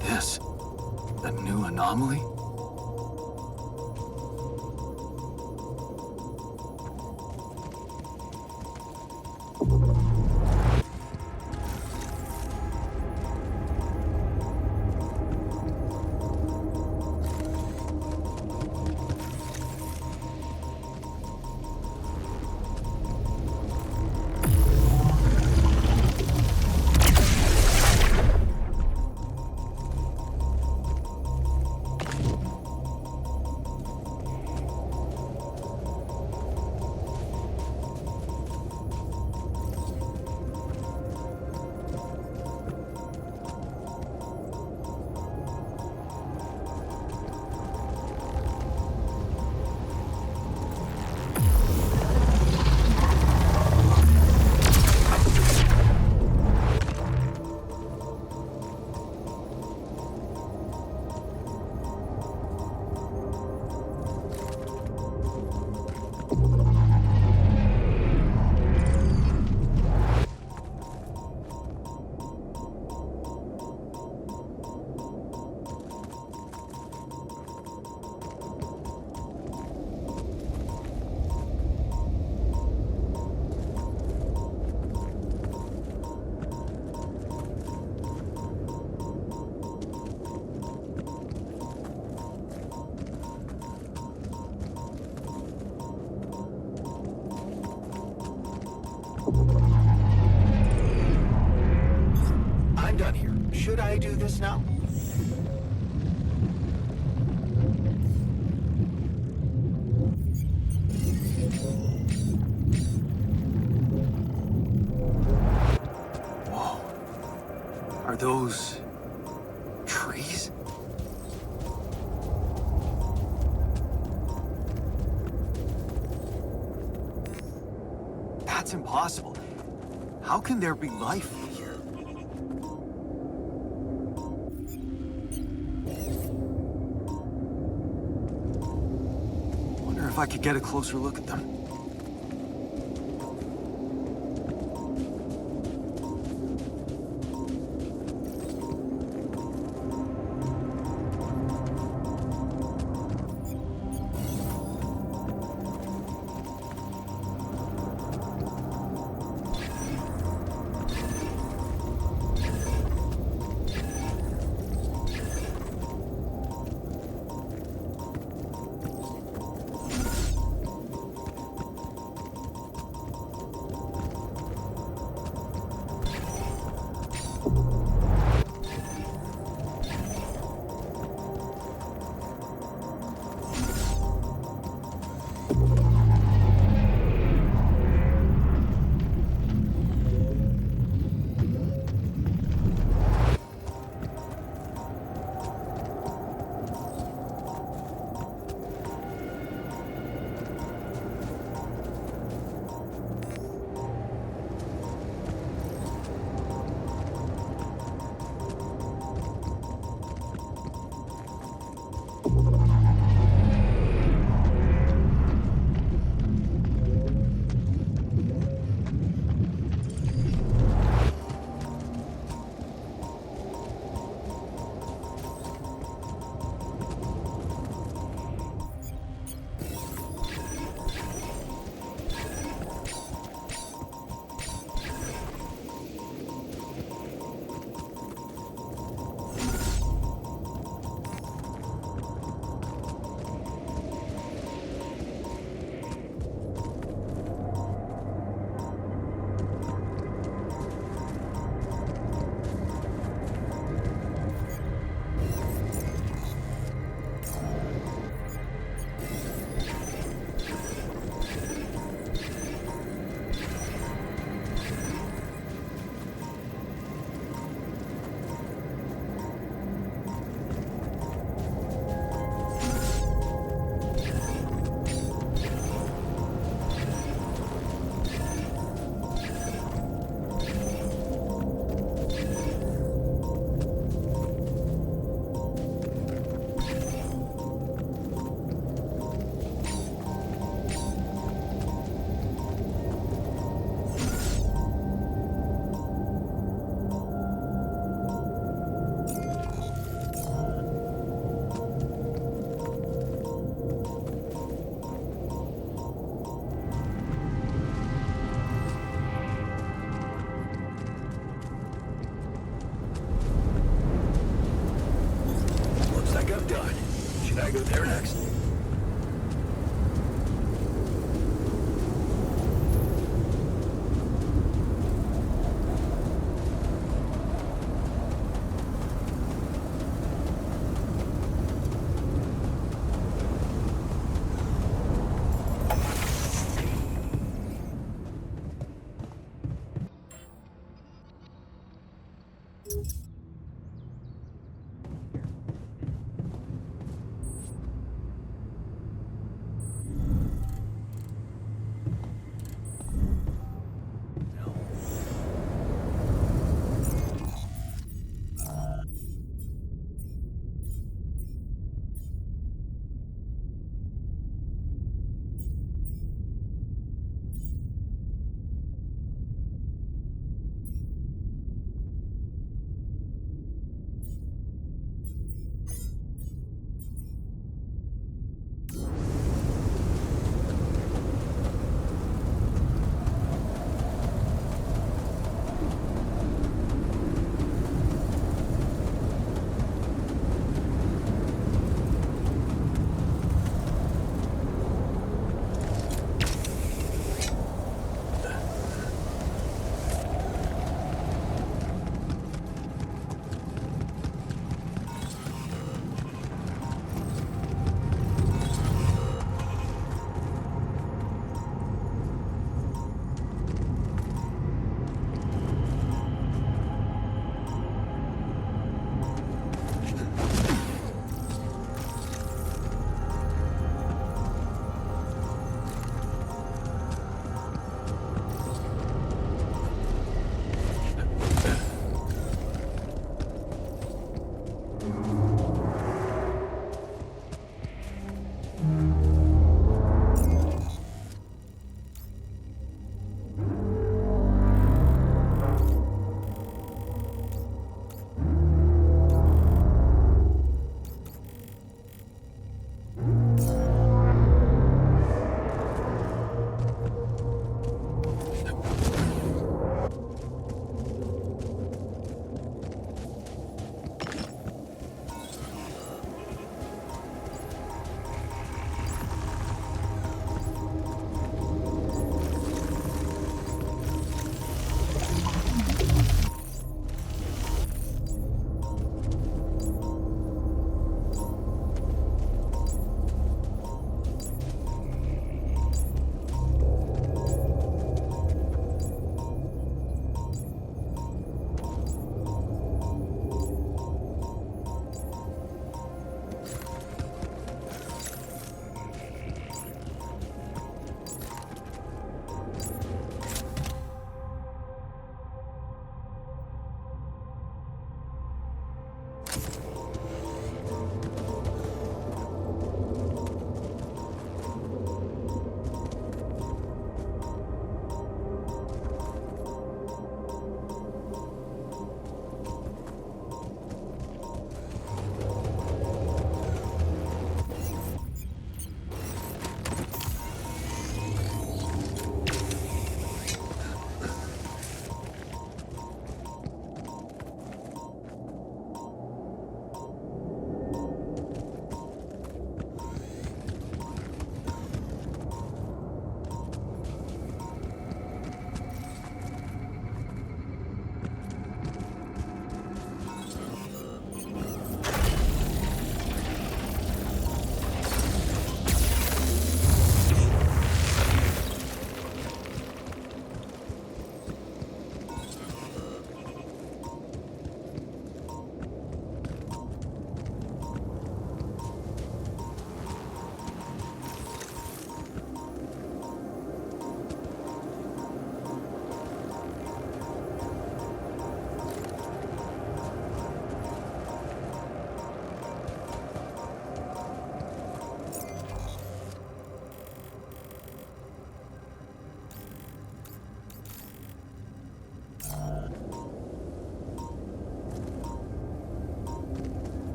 What's this? A new anomaly? I'm done here. Should I do this now? Whoa. Are those trees? That's impossible. How can there be life here? Wonder if I could get a closer look at them. go there next.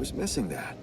was missing that.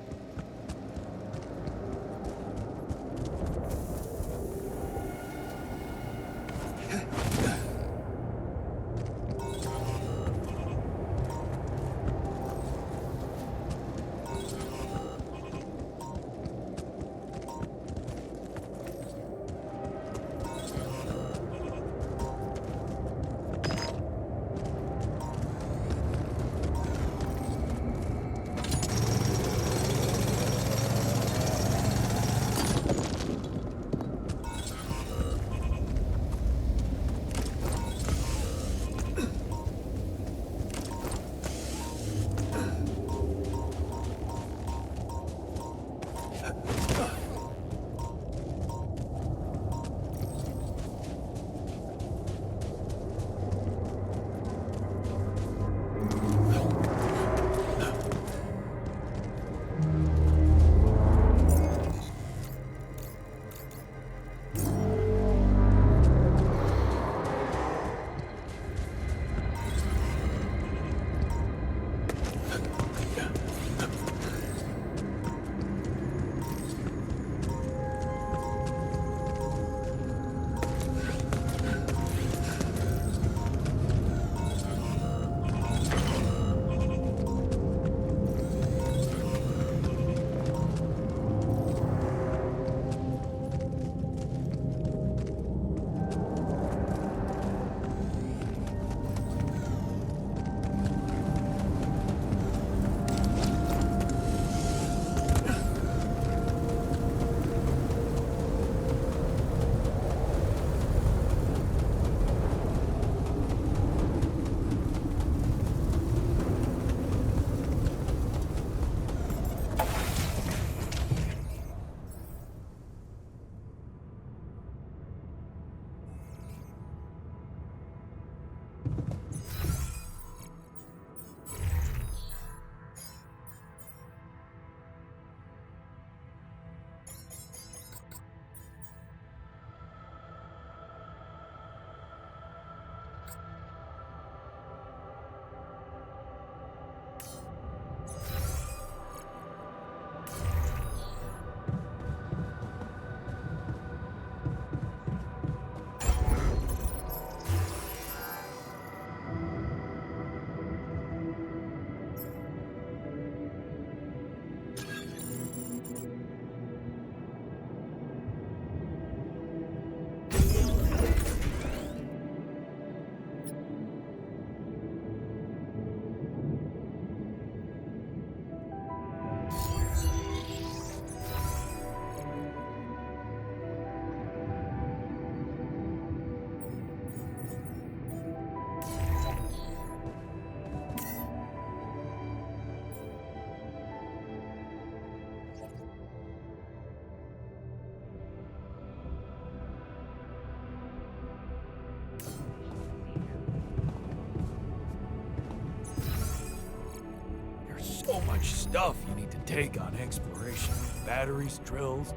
So much stuff you need to take on exploration. Batteries, drills.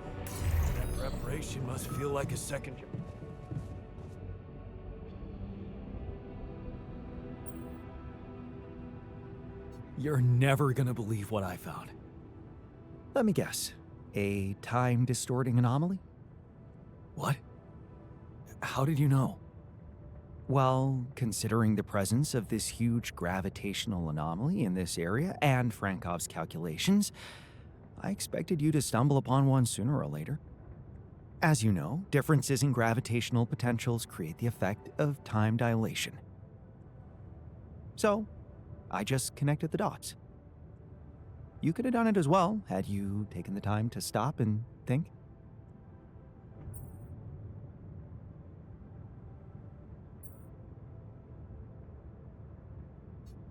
That preparation must feel like a second job. You're never gonna believe what I found. Let me guess. A time-distorting anomaly? What? How did you know? Well, considering the presence of this huge gravitational anomaly in this area and Frankov's calculations, I expected you to stumble upon one sooner or later. As you know, differences in gravitational potentials create the effect of time dilation. So, I just connected the dots. You could have done it as well, had you taken the time to stop and think.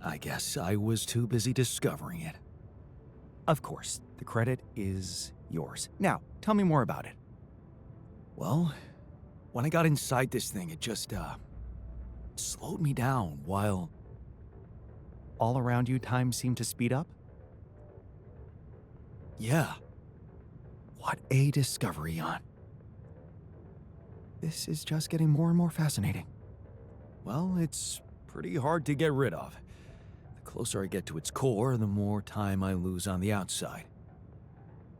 I guess I was too busy discovering it. Of course, the credit is yours. Now, tell me more about it. Well, when I got inside this thing, it just, slowed me down while... All around you, time seemed to speed up? Yeah. What a discovery, Jan. This is just getting more and more fascinating. Well, it's pretty hard to get rid of. The closer I get to its core, the more time I lose on the outside.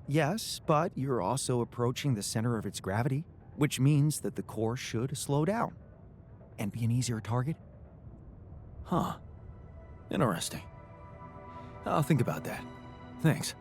Yes, but you're also approaching the center of its gravity, which means that the core should slow down and be an easier target. Huh. Interesting. I'll think about that. Thanks.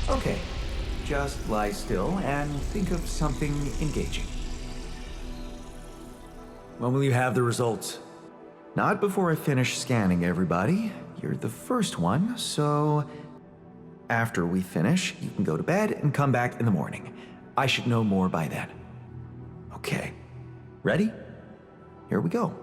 Okay, just lie still and think of something engaging. When will you have the results? Not before I finish scanning everybody. You're the first one, so after we finish, you can go to bed and come back in the morning. I should know more by then. Okay, ready? Here we go.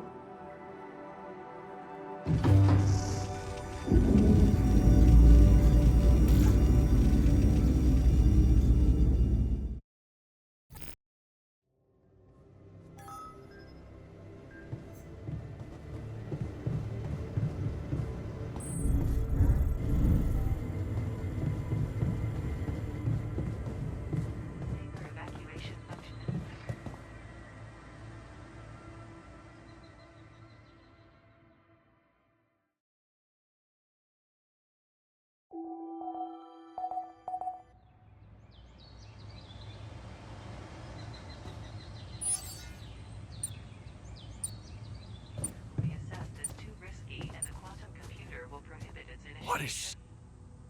What is...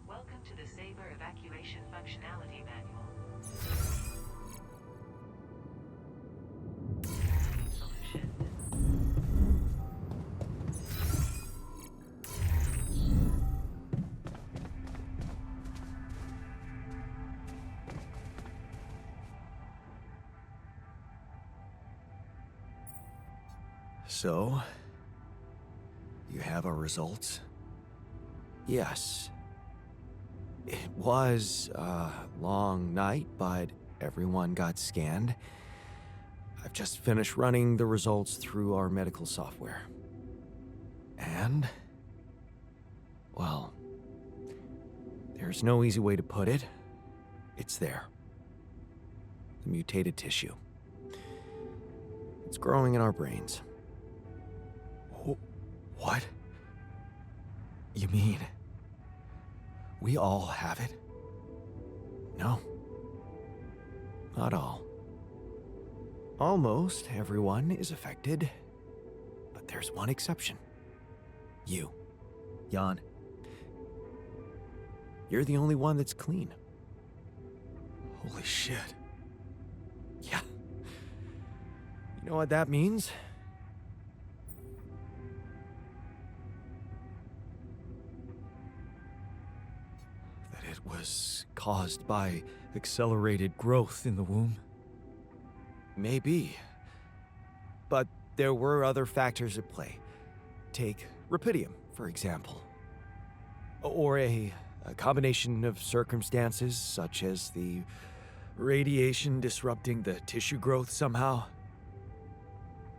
Welcome to the Saber Evacuation Functionality Manual. Solution. So, you have our results? Yes. It was a long night, but everyone got scanned. I've just finished running the results through our medical software. And, well, there's no easy way to put it. It's there. The mutated tissue. It's growing in our brains. What? You mean we all have it? No. Not all. Almost everyone is affected, but there's one exception. You, Jan. You're the only one that's clean. Holy shit. Yeah. You know what that means? That it was caused by accelerated growth in the womb. Maybe. But there were other factors at play. Take Rapidium, for example. Or a combination of circumstances, such as the radiation disrupting the tissue growth somehow.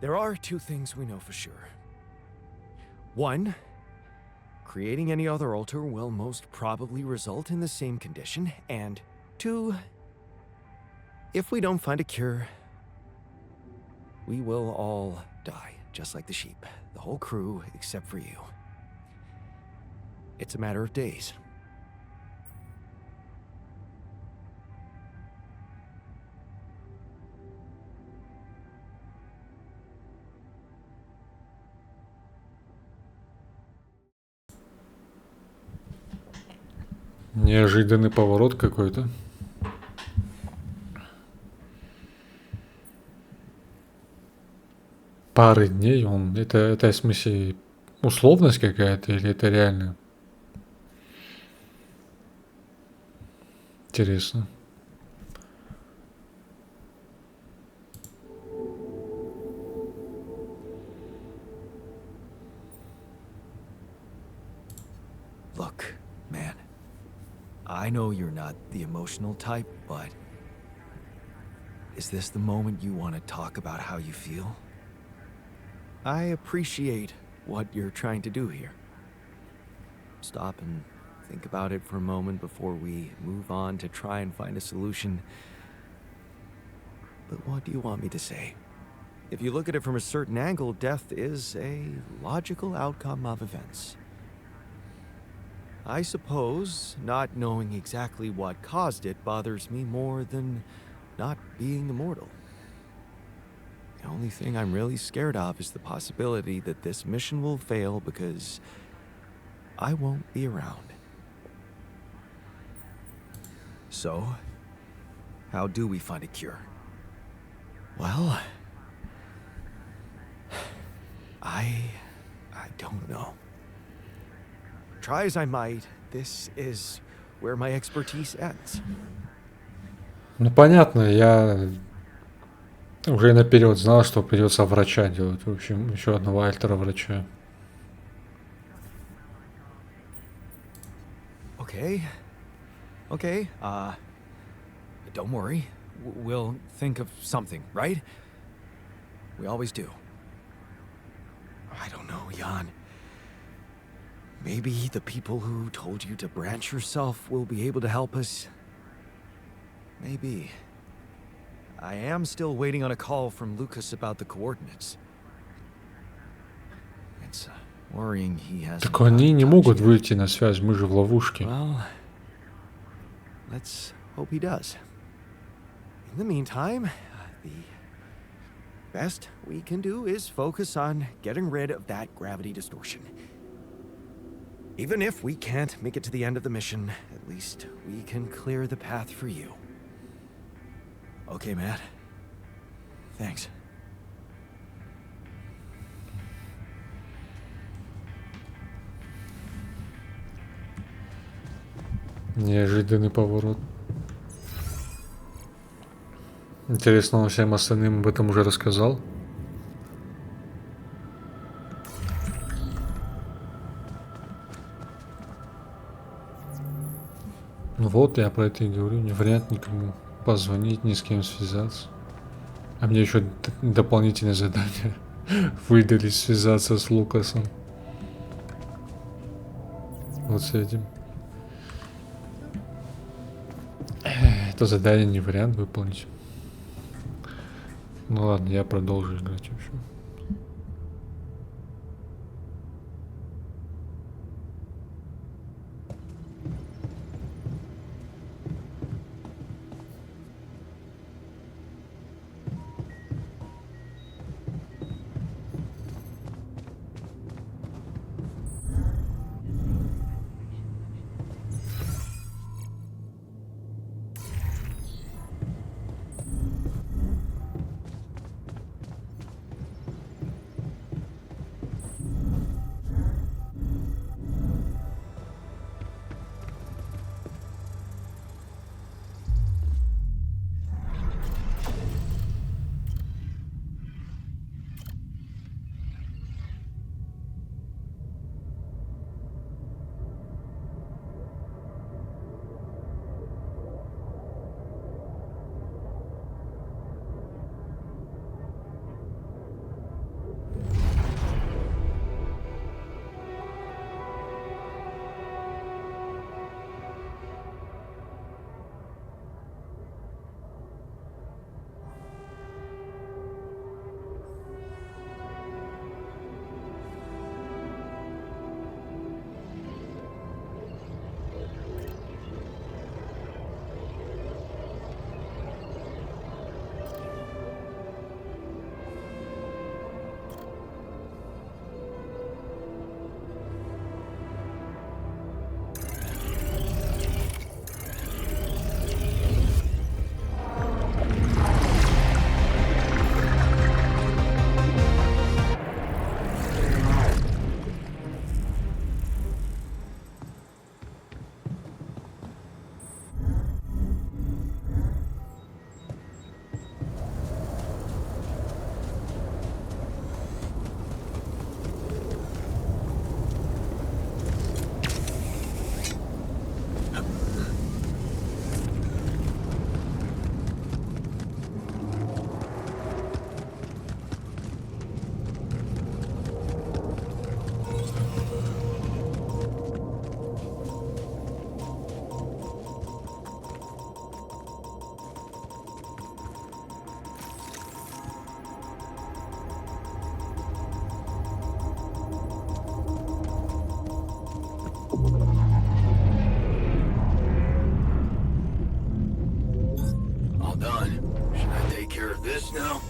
There are two things we know for sure. One, creating any other alter will most probably result in the same condition. And two, if we don't find a cure, we will all die, just like the sheep. The whole crew, except for you. It's a matter of days. Неожиданный поворот какой-то. Пары дней он... Это в смысле условность какая-то или это реально? Интересно. Look, man. I know you're not the emotional type, but is this the moment you want to talk about how you feel? I appreciate what you're trying to do here. Stop and think about it for a moment before we move on to try and find a solution. But what do you want me to say? If you look at it from a certain angle, death is a logical outcome of events. I suppose not knowing exactly what caused it bothers me more than not being immortal. The only thing I'm really scared of is the possibility that this mission will fail because I won't be around. So, how do we find a cure? Well, I don't know. Try as I might, this is where my expertise ends. Ну понятно, я уже наперед знал, что придется врача делать. В общем, еще одного альтера врача. Okay. Don't worry. We'll think of something, right? We always do. I don't know, Jan. Maybe the people who told you to branch yourself will be able to help us. Maybe. I am still waiting on a call from Lucas about the coordinates. It's worrying he hasn't. Так они не могут выйти на связь, мы же в ловушке. Well, let's hope he does. In the meantime, the best we can do is focus on getting rid of that gravity distortion. Even if we can't make it to the end of the mission, at least we can clear the path for you. Okay, Matt. Thanks. Неожиданный поворот. Интересно, он всем остальным об этом уже рассказал? Ну вот, я про это и говорю. Не вариант никому позвонить, ни с кем связаться. А мне еще дополнительное задание выдали связаться с Лукасом. Вот с этим. Это задание не вариант выполнить. Ну ладно, я продолжу играть, в общем. All done. Should I take care of this now?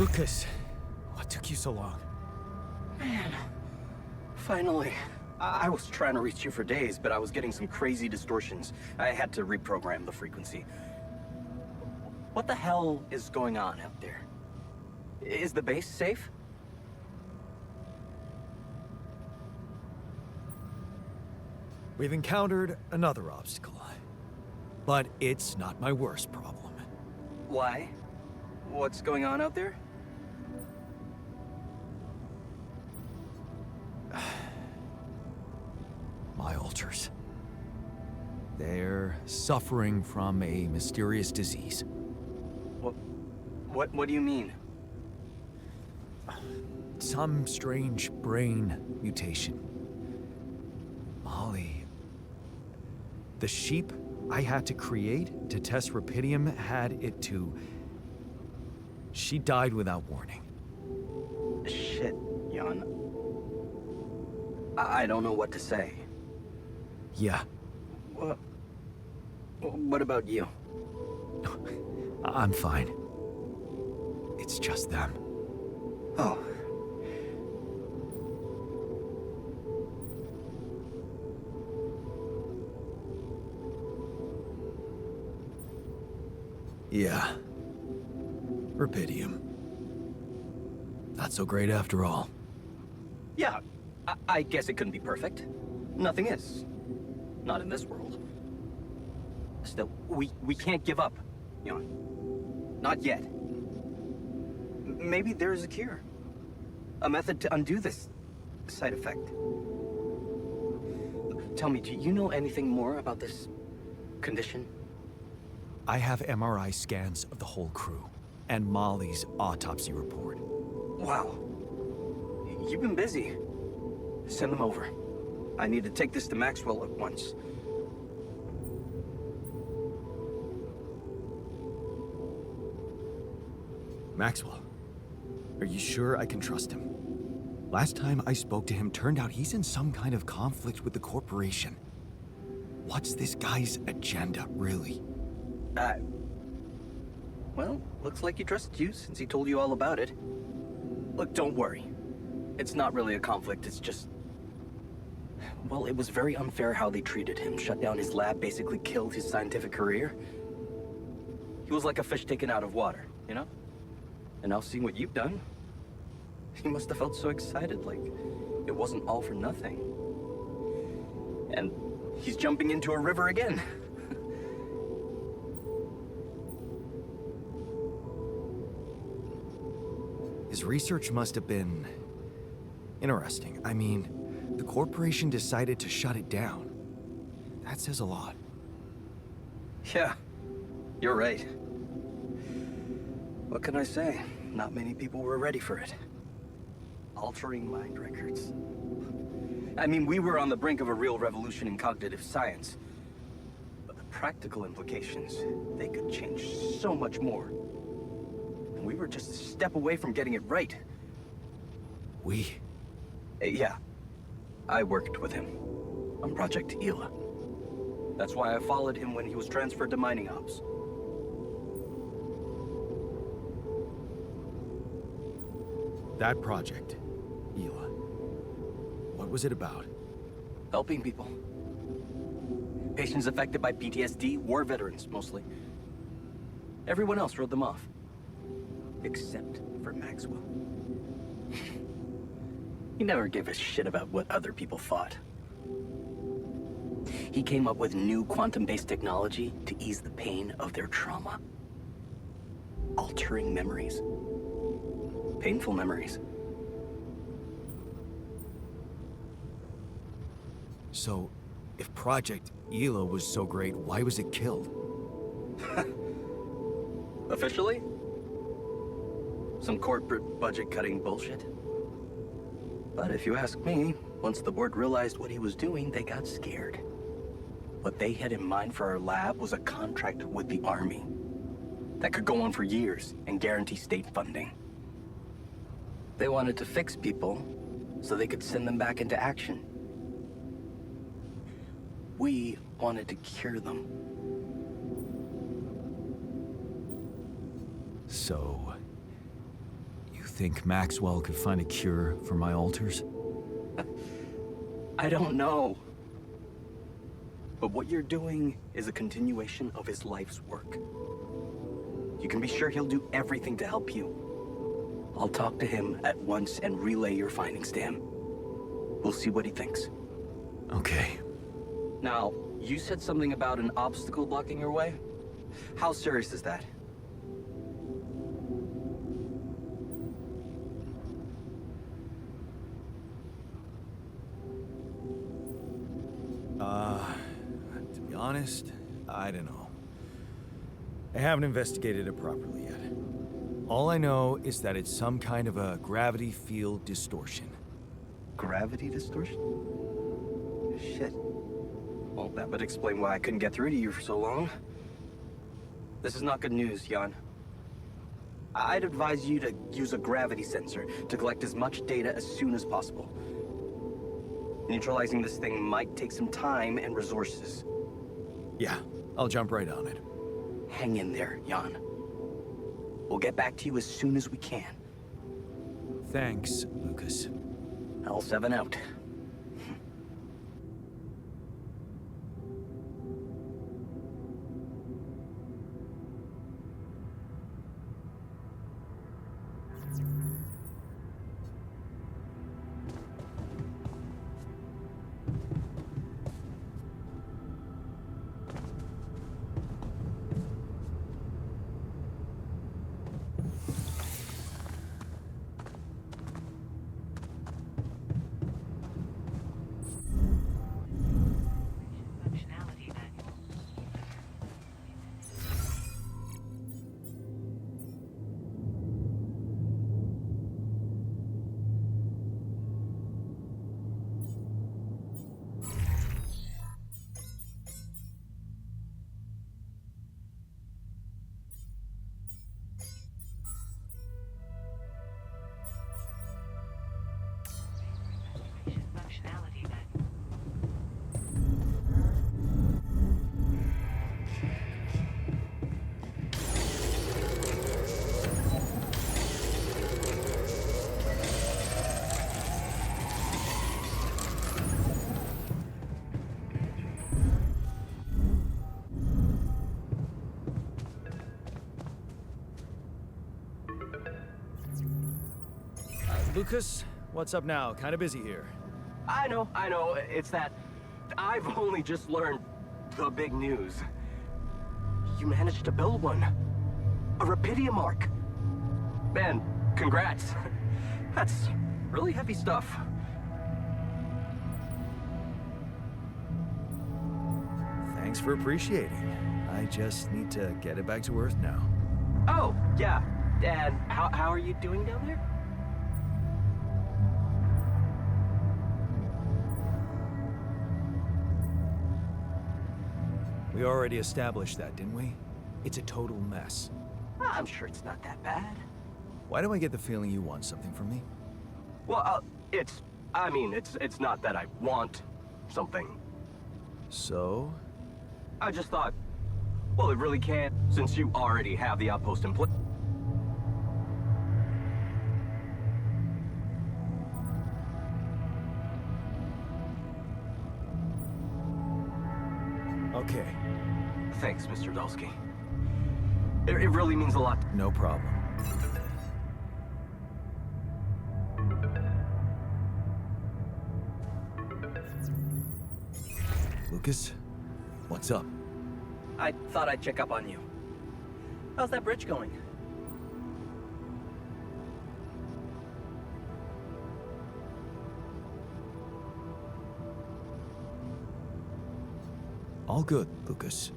Lucas, what took you so long? Man, finally. I was trying to reach you for days, but I was getting some crazy distortions. I had to reprogram the frequency. What the hell is going on out there? Is the base safe? We've encountered another obstacle. But it's not my worst problem. Why? What's going on out there? My alters. They're suffering from a mysterious disease. What do you mean? Some strange brain mutation. Molly. The sheep I had to create to test Rapidium had it too. She died without warning. Shit, Jan. I don't know what to say. Yeah, What about you? I'm fine. It's just them. Oh. Yeah. Rapidium. Not so great after all. Yeah, I guess it couldn't be perfect. Nothing is. Not in this world. Still, we can't give up, Jan. Not yet. Maybe there's a cure. A method to undo this side effect. Tell me, do you know anything more about this condition? I have MRI scans of the whole crew, and Molly's autopsy report. Wow. You've been busy. Send them over. I need to take this to Maxwell at once. Maxwell, are you sure I can trust him? Last time I spoke to him, turned out he's in some kind of conflict with the corporation. What's this guy's agenda, really? Well, looks like he trusted you since he told you all about it. Look, don't worry. It's not really a conflict, it's just... Well, it was very unfair how they treated him. Shut down his lab, basically killed his scientific career. He was like a fish taken out of water, you know? And now seeing what you've done, he must have felt so excited, like it wasn't all for nothing. And he's jumping into a river again. His research must have been interesting. I mean, the corporation decided to shut it down. That says a lot. Yeah, you're right. What can I say? Not many people were ready for it. Altering mind records. I mean, we were on the brink of a real revolution in cognitive science. But the practical implications, they could change so much more. And we were just a step away from getting it right. We? Yeah. I worked with him on Project Ela. That's why I followed him when he was transferred to mining ops. That project, Ela. What was it about? Helping people. Patients affected by PTSD, war veterans, mostly. Everyone else wrote them off. Except for Maxwell. He never gave a shit about what other people thought. He came up with new quantum-based technology to ease the pain of their trauma. Altering memories. Painful memories. So, if Project Ela was so great, why was it killed? Officially? Some corporate budget-cutting bullshit. But if you ask me, once the board realized what he was doing, they got scared. What they had in mind for our lab was a contract with the Army that could go on for years and guarantee state funding. They wanted to fix people so they could send them back into action. We wanted to cure them. So, think Maxwell could find a cure for my alters? I don't know. But what you're doing is a continuation of his life's work. You can be sure he'll do everything to help you. I'll talk to him at once and relay your findings to him. We'll see what he thinks. Okay. Now, you said something about an obstacle blocking your way? How serious is that? To be honest, I don't know. I haven't investigated it properly yet. All I know is that it's some kind of a gravity field distortion. Gravity distortion? Shit. Well, that would explain why I couldn't get through to you for so long. This is not good news, Jan. I'd advise you to use a gravity sensor to collect as much data as soon as possible. Neutralizing this thing might take some time and resources. Yeah, I'll jump right on it. Hang in there, Jan. We'll get back to you as soon as we can. Thanks, Lucas. L7 out. Functionality manual. Functionality manual. Lucas, what's up now? Kinda busy here. I know. It's that I've only just learned the big news. You managed to build one. A Rapidium arc. Man, congrats. That's really heavy stuff. Thanks for appreciating. I just need to get it back to Earth now. Oh, yeah. And how are you doing down there? We already established that, didn't we? It's a total mess. I'm sure it's not that bad. Why do I get the feeling you want something from me? Well, it's not that I want something. So? I just thought, well, it really can't, since you already have the outpost in place. Okay, Thanks, Mr. Dulski. It really means a lot. no problem. Lucas, what's up? I thought I'd check up on you. How's that bridge going? All good, Lucas.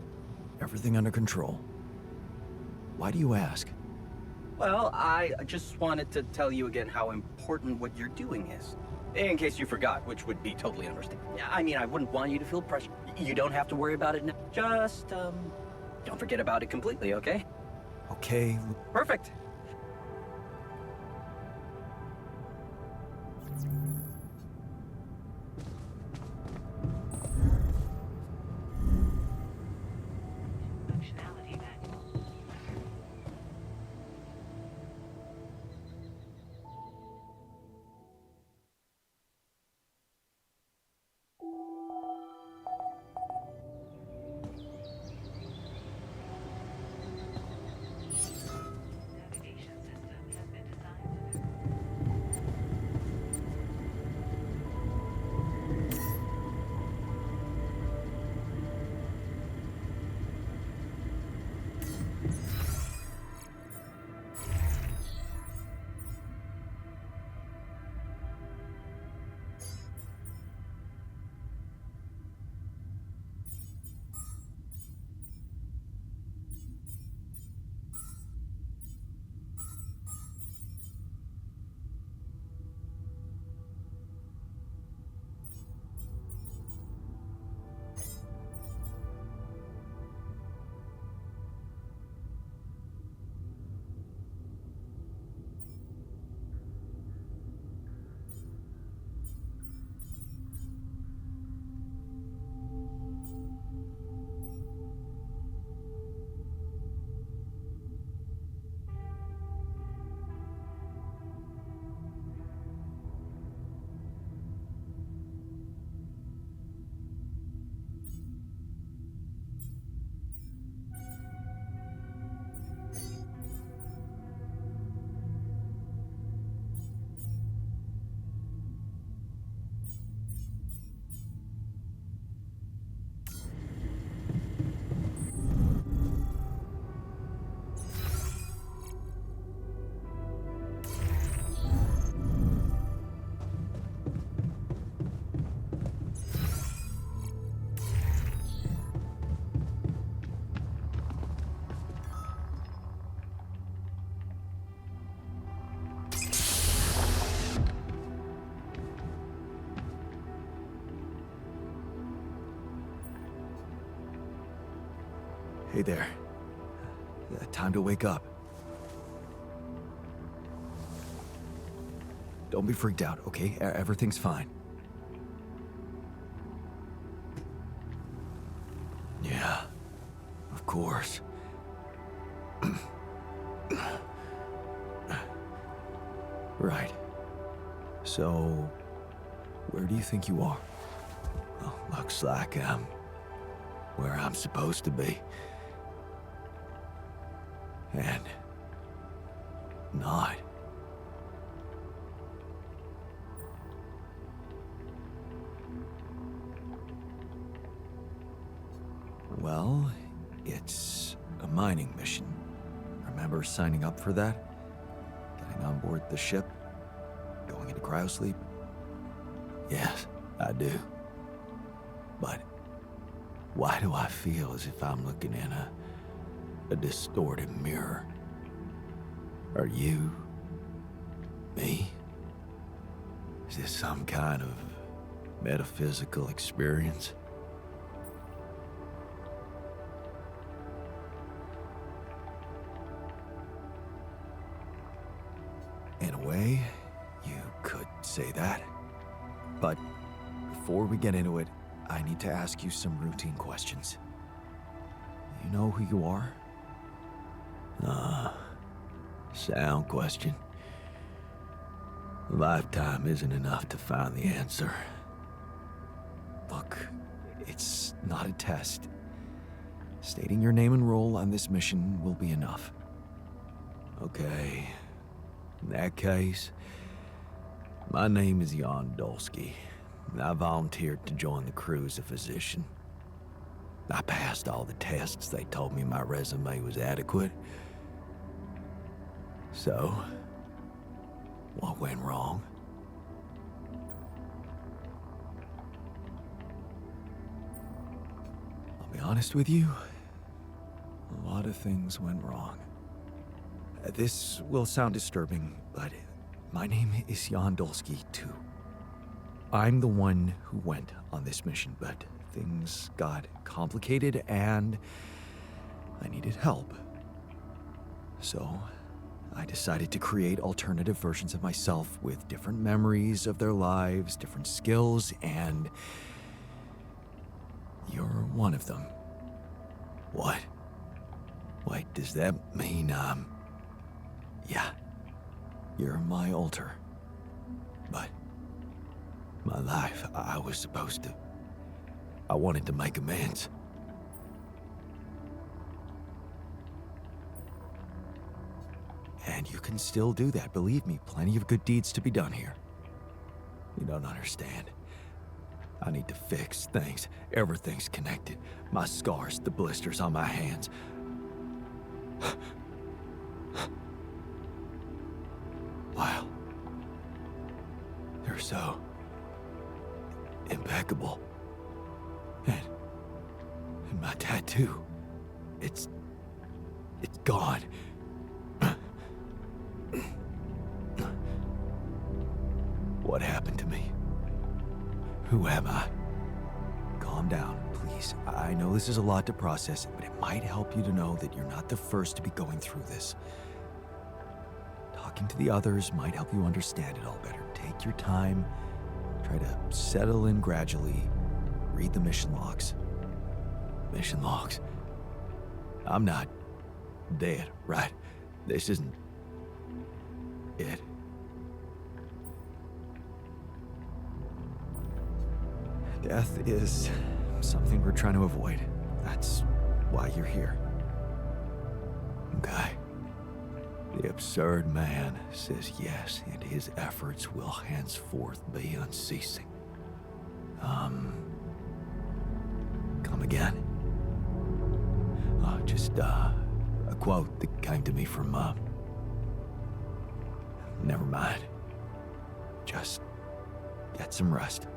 Everything under control. Why do you ask? Well, I just wanted to tell you again how important what you're doing is. In case you forgot, which would be totally understandable. I mean, I wouldn't want you to feel pressure. You don't have to worry about it now. Just, don't forget about it completely, okay? Okay, Perfect. Functionality manual. Hey there. Time to wake up. Don't be freaked out, okay? Everything's fine. Yeah, of course. Right. So, where do you think you are? Well, looks like I'm where I'm supposed to be. And not. Well, it's a mining mission. Remember signing up for that? Getting on board the ship? Going into cryosleep? Yes, I do. But why do I feel as if I'm looking in a distorted mirror? Are you? Me? Is this some kind of metaphysical experience? In a way, you could say that. But before we get into it, I need to ask you some routine questions. You know who you are? Sound question. A lifetime isn't enough to find the answer. Look, it's not a test. Stating your name and role on this mission will be enough. Okay. In that case, my name is Jan Dolsky. I volunteered to join the crew as a physician. I passed all the tests. They told me my resume was adequate. So, what went wrong? I'll be honest with you, a lot of things went wrong. This will sound disturbing, but my name is Jan Dolsky, too. I'm the one who went on this mission, but things got complicated and I needed help. So, I decided to create alternative versions of myself with different memories of their lives, different skills, and you're one of them. What? Wait, does that mean yeah, you're my alter. But my life, I was supposed to. I wanted to make amends. And you can still do that, believe me. Plenty of good deeds to be done here. You don't understand. I need to fix things. Everything's connected. My scars, the blisters on my hands. Wow. They're so impeccable. And my tattoo, it's gone. What happened to me? Who am I? Calm down, please. I know this is a lot to process, but it might help you to know that you're not the first to be going through this. Talking to the others might help you understand it all better. Take your time. Try to settle in gradually. Read the mission logs. Mission logs? I'm not dead, right? This isn't it. Death is something we're trying to avoid. That's why you're here. Okay. The absurd man says yes, and his efforts will henceforth be unceasing. Come again? Just a quote that came to me from, never mind. Just get some rest.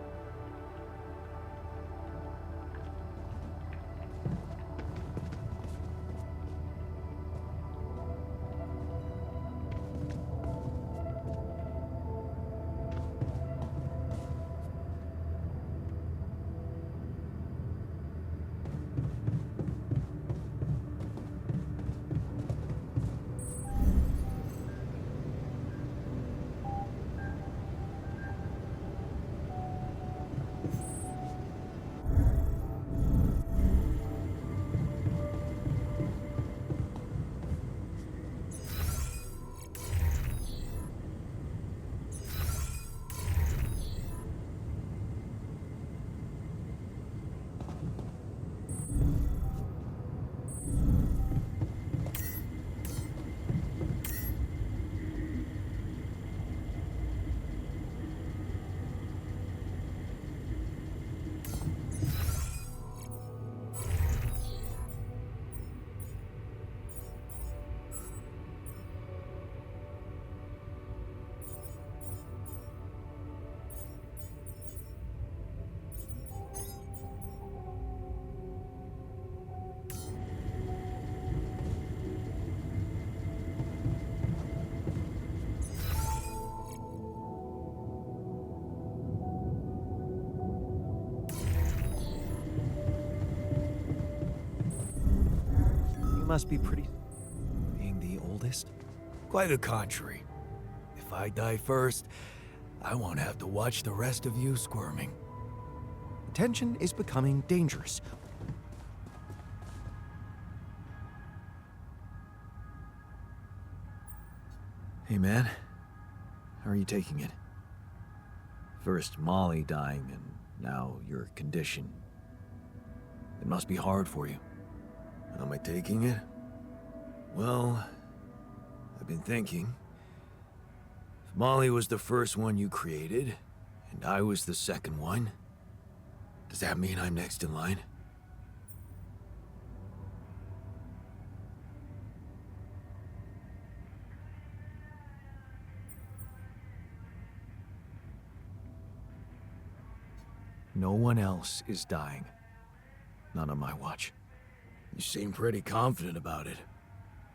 must be pretty... being the oldest? Quite the contrary. If I die first, I won't have to watch the rest of you squirming. The tension is becoming dangerous. Hey man, how are you taking it? First Molly dying and now your condition. It must be hard for you. How am I taking it? Well, I've been thinking. If Molly was the first one you created, and I was the second one, does that mean I'm next in line? No one else is dying. Not on my watch. You seem pretty confident about it.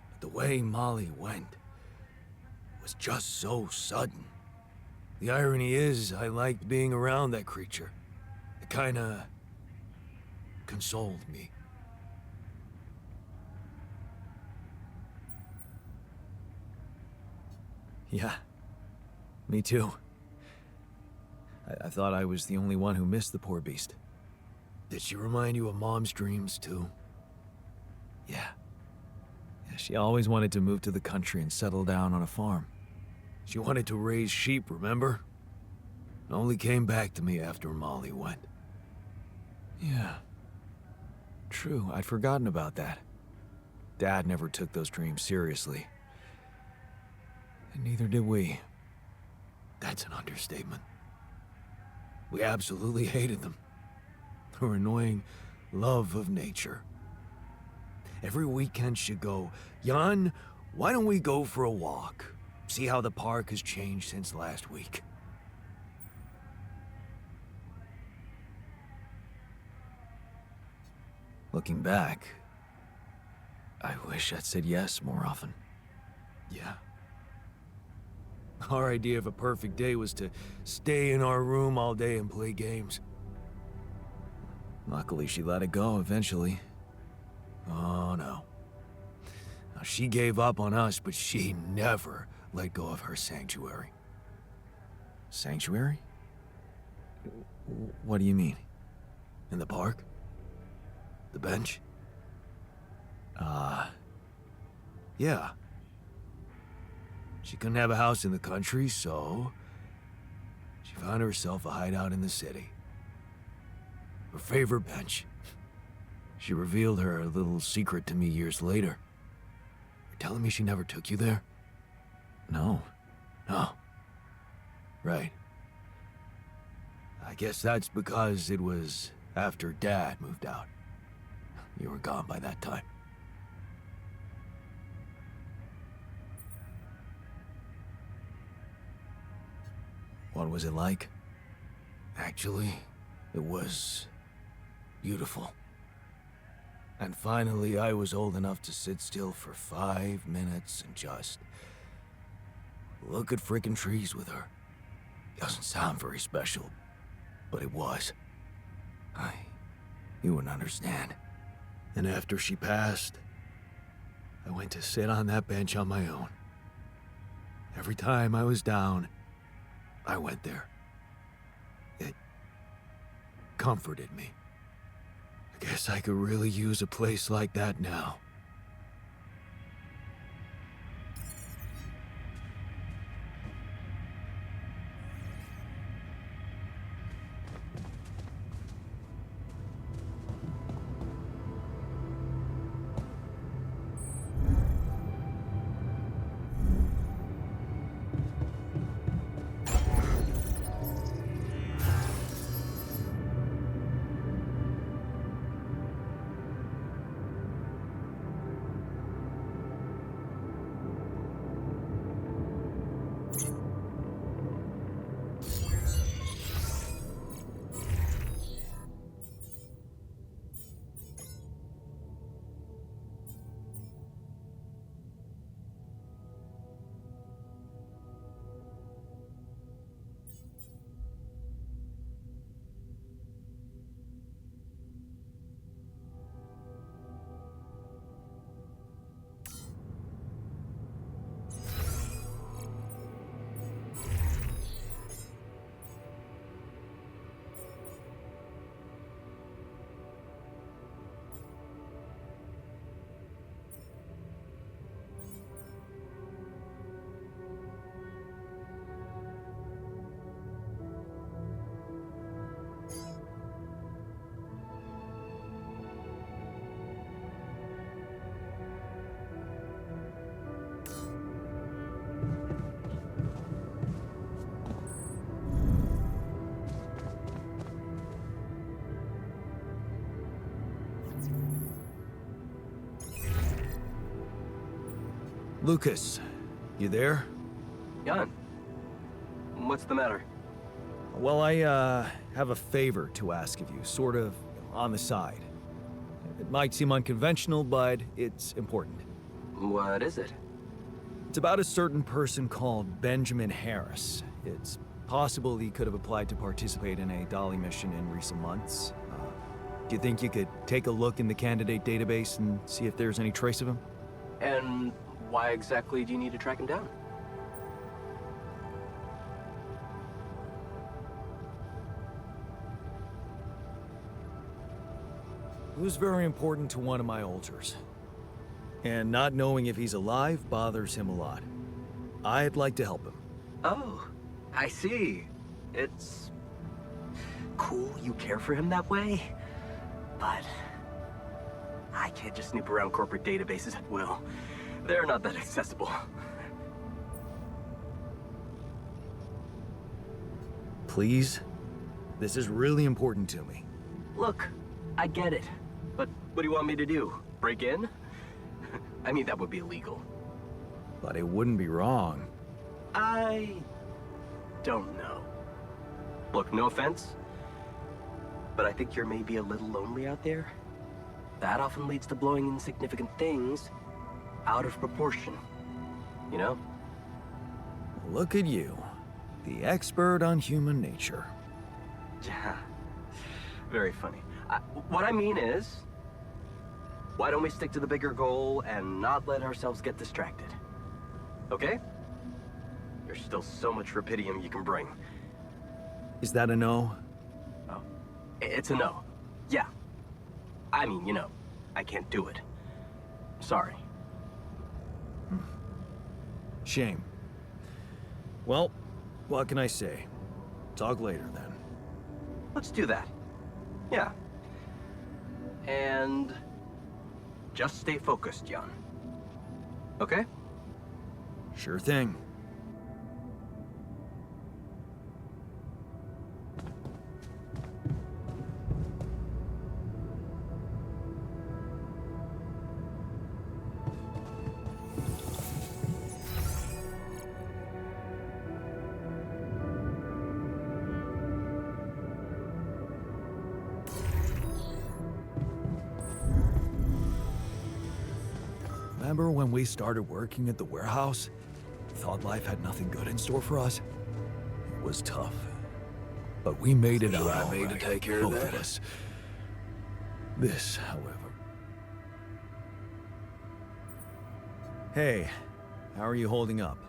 But the way Molly went was just so sudden. The irony is, I liked being around that creature. It kinda consoled me. Yeah, me too. I thought I was the only one who missed the poor beast. Did she remind you of Mom's dreams, too? Yeah. She always wanted to move to the country and settle down on a farm. She wanted to raise sheep, remember? It only came back to me after Molly went. Yeah. True, I'd forgotten about that. Dad never took those dreams seriously. And neither did we. That's an understatement. We absolutely hated them. Her annoying love of nature. Every weekend she'd go, "Jan, why don't we go for a walk? See how the park has changed since last week." Looking back, I wish I'd said yes more often. Yeah. Our idea of a perfect day was to stay in our room all day and play games. Luckily, she let it go eventually. Oh no. Now, she gave up on us, but she never let go of her sanctuary. Sanctuary? What do you mean? In the park? The bench? Yeah. She couldn't have a house in the country, so she found herself a hideout in the city. Her favorite bench. She revealed her little secret to me years later. You're telling me she never took you there? No. No. Right. I guess that's because it was after Dad moved out. You were gone by that time. What was it like? Actually, it was beautiful. And finally, I was old enough to sit still for 5 minutes and just look at frickin' trees with her. Doesn't sound very special, but it was. You wouldn't understand. And after she passed, I went to sit on that bench on my own. Every time I was down, I went there. It comforted me. I guess I could really use a place like that now. Lucas, you there? Jan, what's the matter? Well, I have a favor to ask of you, sort of on the side. It might seem unconventional, but it's important. What is it? It's about a certain person called Benjamin Harris. It's possible he could have applied to participate in a Dolly mission in recent months. Do you think you could take a look in the candidate database and see if there's any trace of him? And why exactly do you need to track him down? He was very important to one of my alters. And not knowing if he's alive bothers him a lot. I'd like to help him. Oh, I see. It's cool you care for him that way, but I can't just snoop around corporate databases at will. They're not that accessible. Please? This is really important to me. Look, I get it, but what do you want me to do? Break in? I mean, that would be illegal. But it wouldn't be wrong. I don't know. Look, no offense, but I think you're maybe a little lonely out there. That often leads to blowing insignificant things out of proportion. You know? Look at you, the expert on human nature. Yeah. Very funny. What I mean is, why don't we stick to the bigger goal and not let ourselves get distracted? Okay? There's still so much rapidium you can bring. Is that a no? Oh, it's a no. Yeah. I mean, you know, I can't do it. Sorry. Shame. Well, what can I say? Talk later then. Let's do that. Yeah. And just stay focused, Jan. Okay? Sure thing. Remember when we started working at the warehouse? Thought life had nothing good in store for us? It was tough. But we made it out. I made to take care of both that. of us. This, however. Hey, how are you holding up?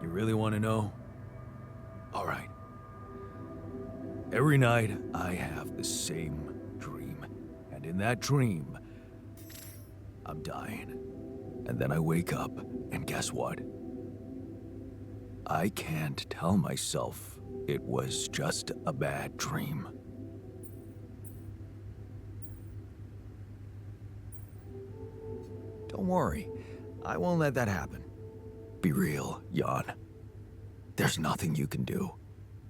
You really want to know? All right. Every night, I have the same dream. And in that dream, I'm dying. And then I wake up, and guess what? I can't tell myself it was just a bad dream. Don't worry, I won't let that happen. Be real, Jan. There's nothing you can do.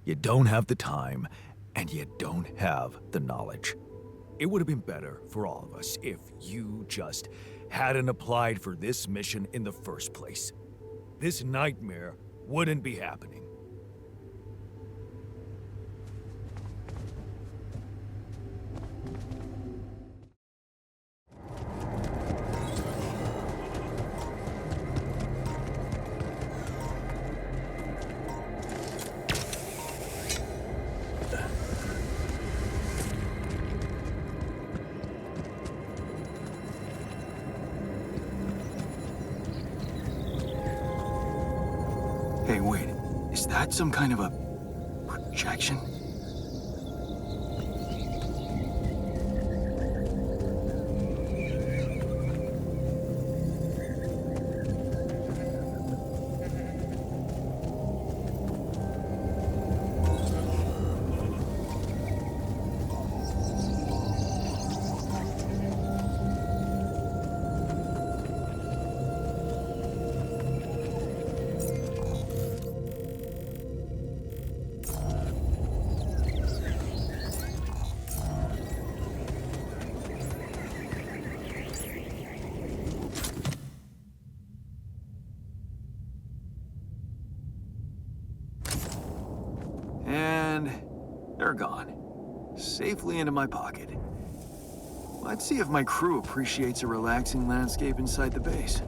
You don't have the time, and you don't have the knowledge. It would have been better for all of us if you just hadn't applied for this mission in the first place. This nightmare wouldn't be happening. Hey, wait. Is that some kind of a projection? They're gone. Safely into my pocket. Let's see if my crew appreciates a relaxing landscape inside the base.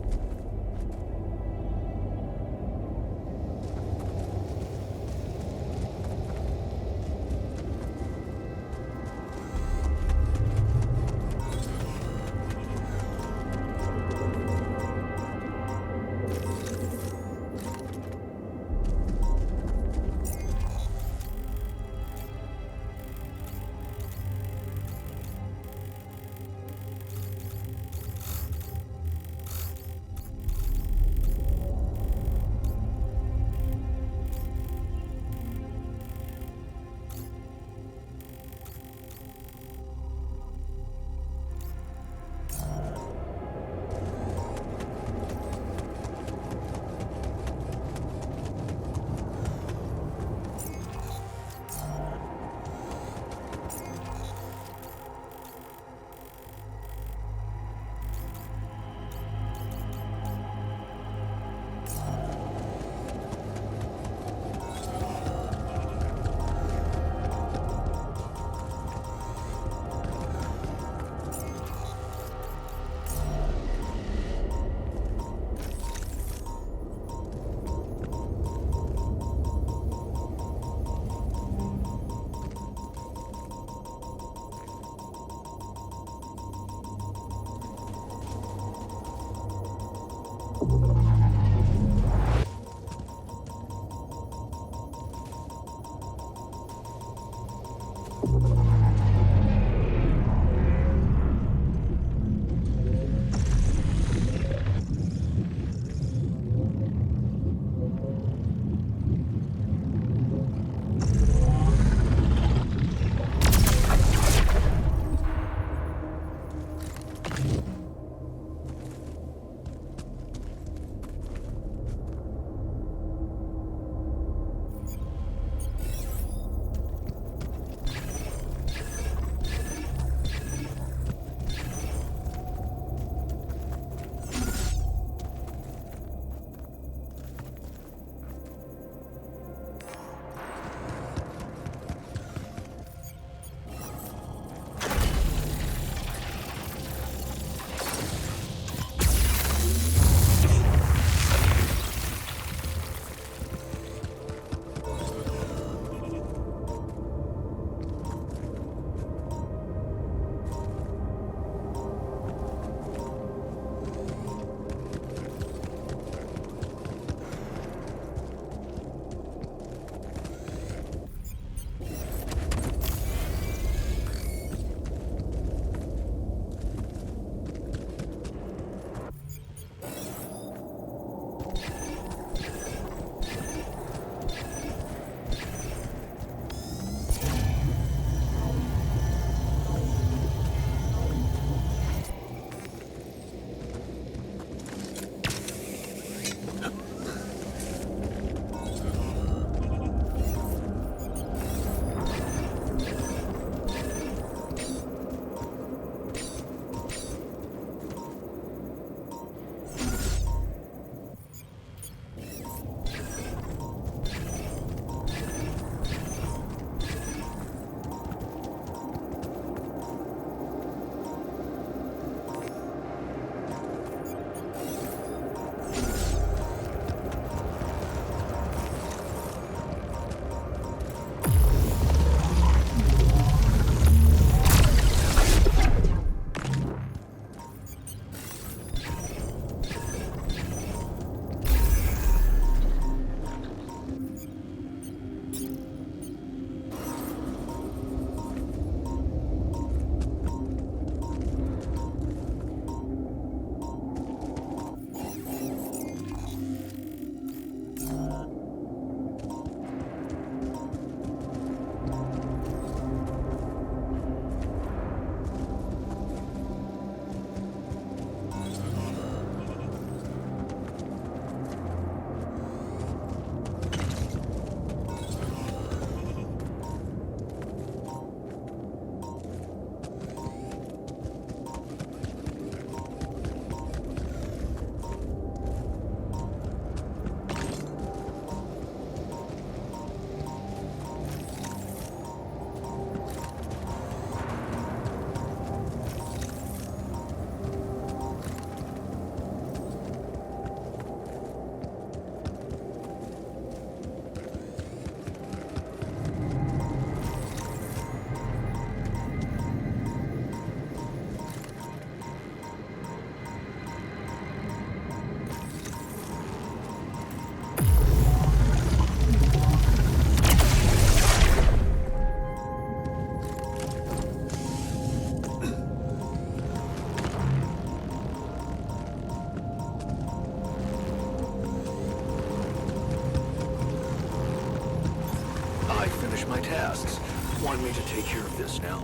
my tasks. Want me to take care of this now?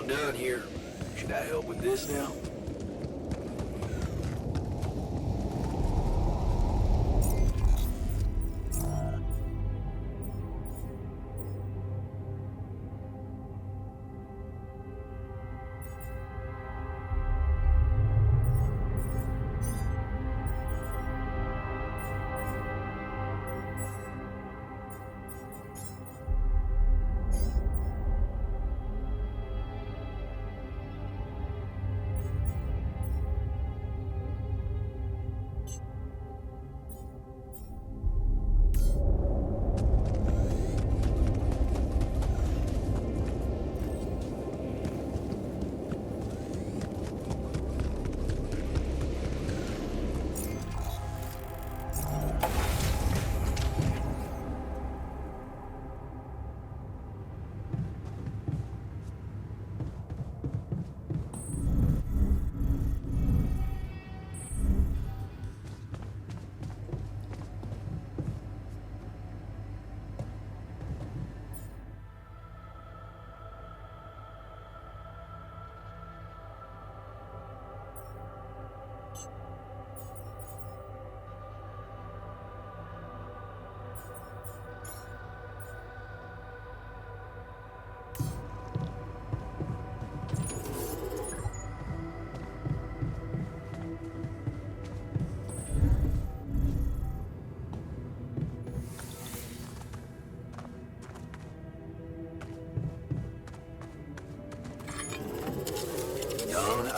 Done here. Should I help with this now?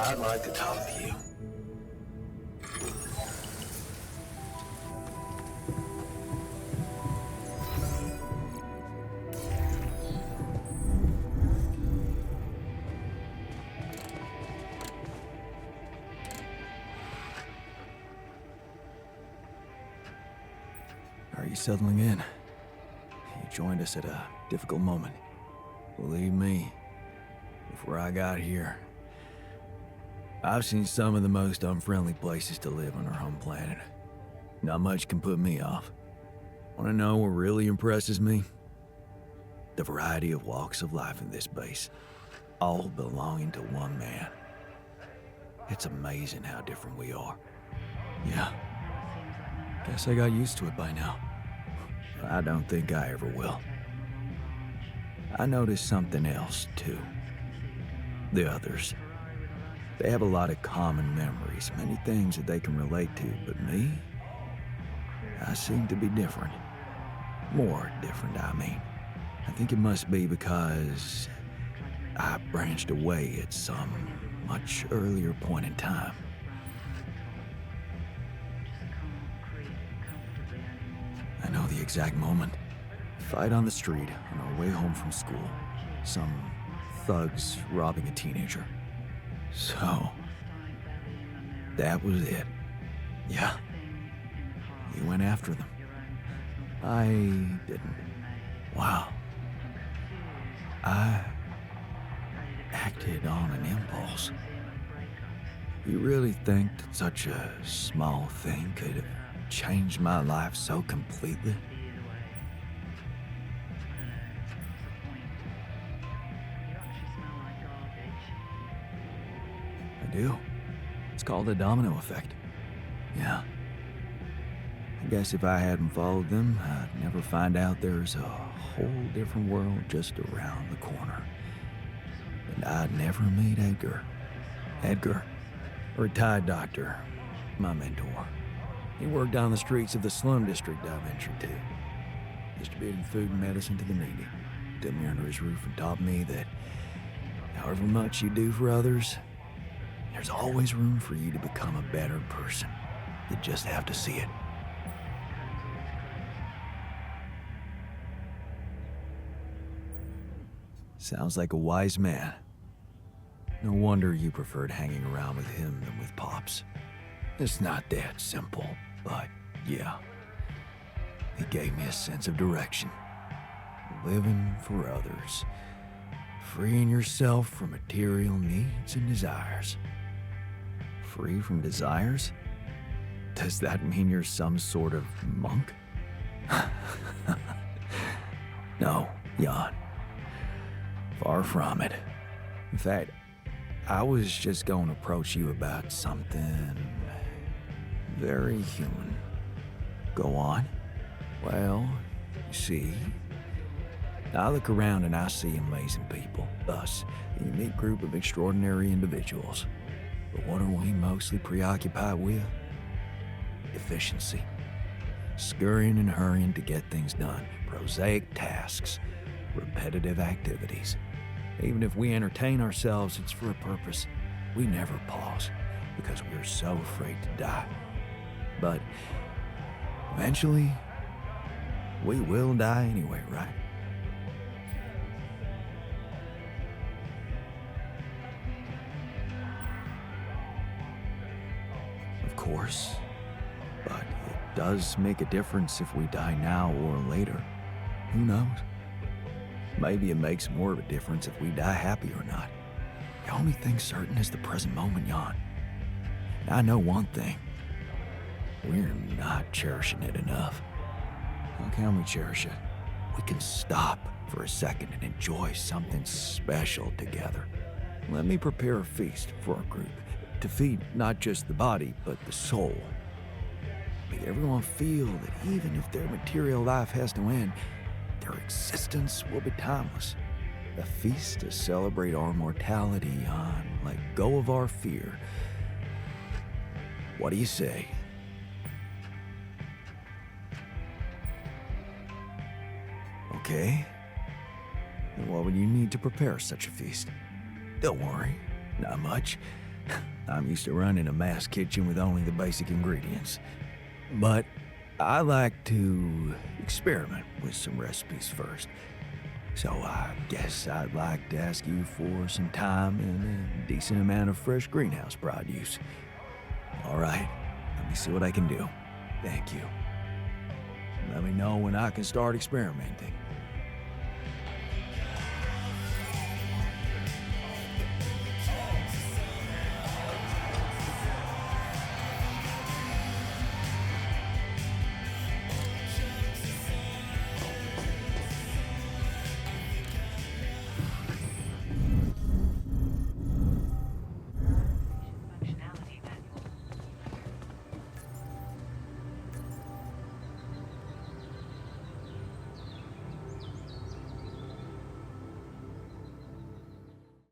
I'd like to talk to you. Are you settling in? You joined us at a difficult moment. Believe me, before I got here, I've seen some of the most unfriendly places to live on our home planet. Not much can put me off. Want to know what really impresses me? The variety of walks of life in this base, all belonging to one man. It's amazing how different we are. Yeah, guess I got used to it by now. I don't think I ever will. I noticed something else, too. The others. They have a lot of common memories, many things that they can relate to, but me? I seem to be different. More different, I mean. I think it must be because I branched away at some much earlier point in time. I know the exact moment. Fight on the street on our way home from school. Some thugs robbing a teenager. So, that was it. Yeah. You went after them. I didn't. Wow. I acted on an impulse. You really think that such a small thing could have changed my life so completely? I do. It's called the domino effect. Yeah. I guess if I hadn't followed them, I'd never find out there's a whole different world just around the corner. And I'd never meet Edgar. Edgar, a retired doctor, my mentor. He worked on the streets of the slum district I ventured to, distributing food and medicine to the needy. Took me under his roof and taught me that however much you do for others, there's always room for you to become a better person. You just have to see it. Sounds like a wise man. No wonder you preferred hanging around with him than with Pops. It's not that simple, but yeah. He gave me a sense of direction. Living for others. Freeing yourself from material needs and desires. Free from desires? Does that mean you're some sort of monk? No, Jan. Far from it. In fact, I was just going to approach you about something very human. Go on. Well, you see, I look around and I see amazing people. Us, a unique group of extraordinary individuals. But what are we mostly preoccupied with? Efficiency. Scurrying and hurrying to get things done. Prosaic tasks. Repetitive activities. Even if we entertain ourselves, it's for a purpose. We never pause because we're so afraid to die. But eventually, we will die anyway, right? Of course. But it does make a difference if we die now or later. Who knows? Maybe it makes more of a difference if we die happy or not. The only thing certain is the present moment, Jan. And I know one thing. We're not cherishing it enough. How can we cherish it? We can stop for a second and enjoy something special together. Let me prepare a feast for our group to feed not just the body, but the soul. Make everyone feel that even if their material life has to end, their existence will be timeless. A feast to celebrate our mortality on, let go of our fear. What do you say? Okay. And what would you need to prepare such a feast? Don't worry, not much. I'm used to running a mass kitchen with only the basic ingredients. But I like to experiment with some recipes first. So I guess I'd like to ask you for some time and a decent amount of fresh greenhouse produce. All right, let me see what I can do. Thank you. Let me know when I can start experimenting.